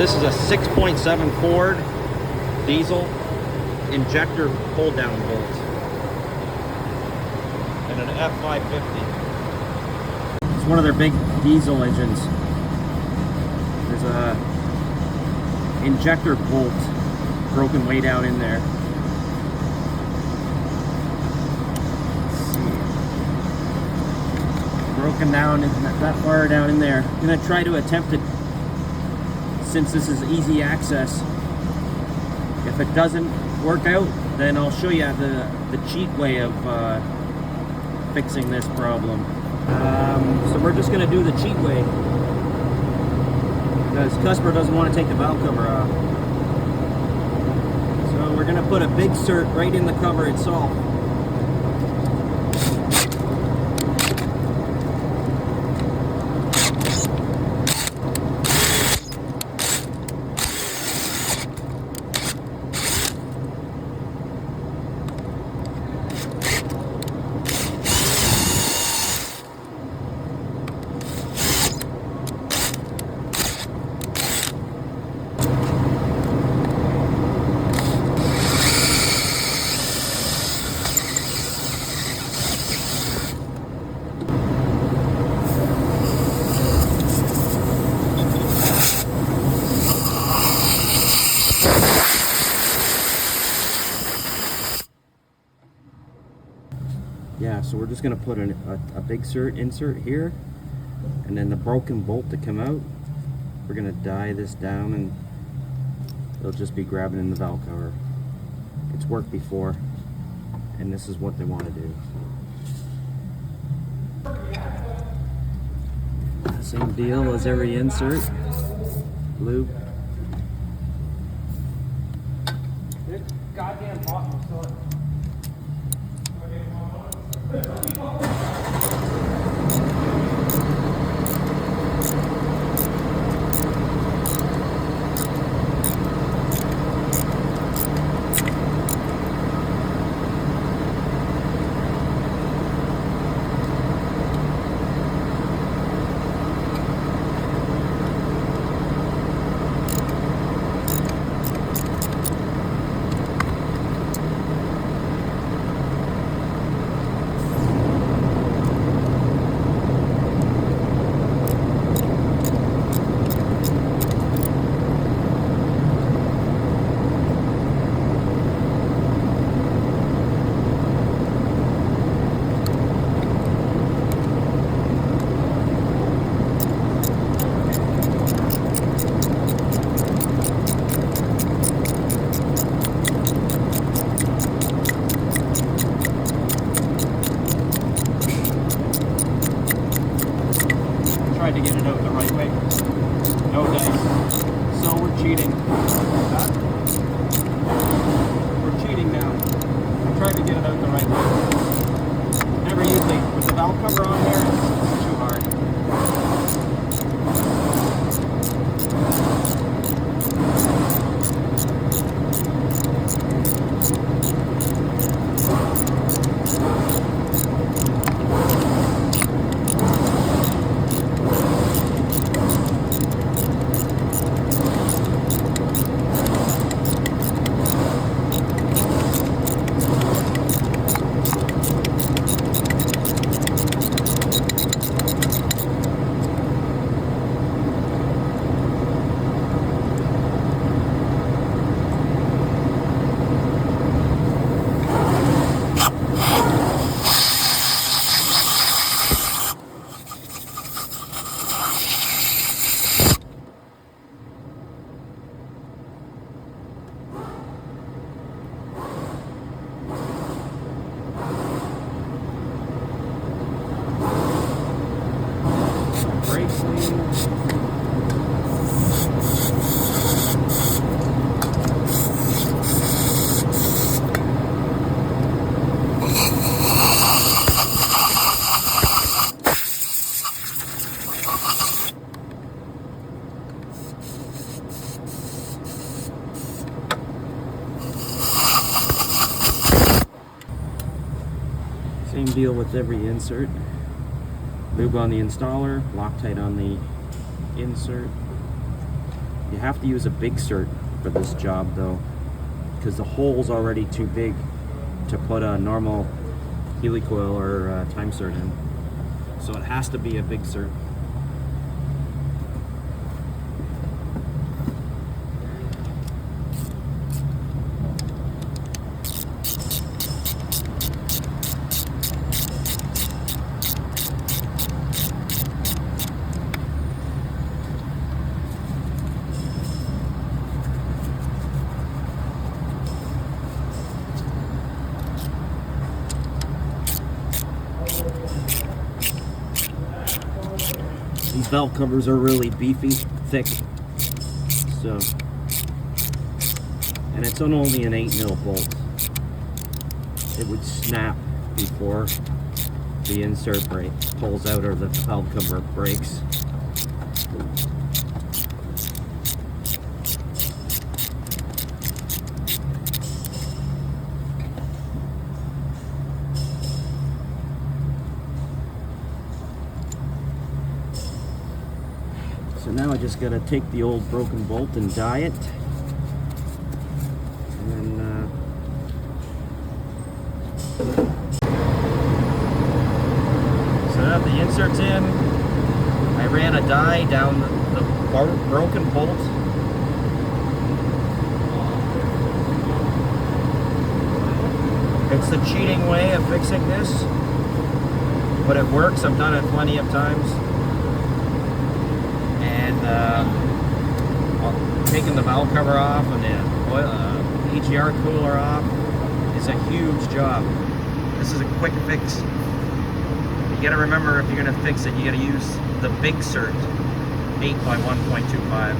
this is a 6.7 Ford diesel injector pull down bolt and an F550. It's one of their big diesel engines. There's a injector bolt broken way down in there. Broken down that far down in there. I'm gonna try to attempt it, since this is easy access. If it doesn't work out, then I'll show you the cheat way of fixing this problem. So we're just gonna do the cheat way, because customer doesn't want to take the valve cover off. So we're gonna put a big cert right in the cover itself. Yeah, so we're just going to put a big insert here, and then the broken bolt to come out. We're going to die this down, and it'll just be grabbing in the valve cover. It's worked before, and this is what they want to do. Same deal as every insert. Lube. This goddamn bottle is still. Tried to get it out the right way. No dice. So we're cheating. We're cheating now. I tried to get it out the right way. Never usually, with the valve cover on there, it's too hard. Brake clean. Same deal with every insert. Lube on the installer, Loctite on the insert. You have to use a big cert for this job though, because the hole's already too big to put a normal helicoil or time cert in. So it has to be a big cert. These valve covers are really beefy, thick, so, and it's on only an 8mm bolt. It would snap before the insert break pulls out or the valve cover breaks. So now I just gotta take the old broken bolt and die it. And then, so now the insert's in. I ran a die down the broken bolt. It's the cheating way of fixing this, but it works. I've done it plenty of times. Taking the valve cover off and the oil, EGR cooler off is a huge job. This is a quick fix. You gotta remember, if you're gonna fix it, you gotta use the big cert 8 by 1.25.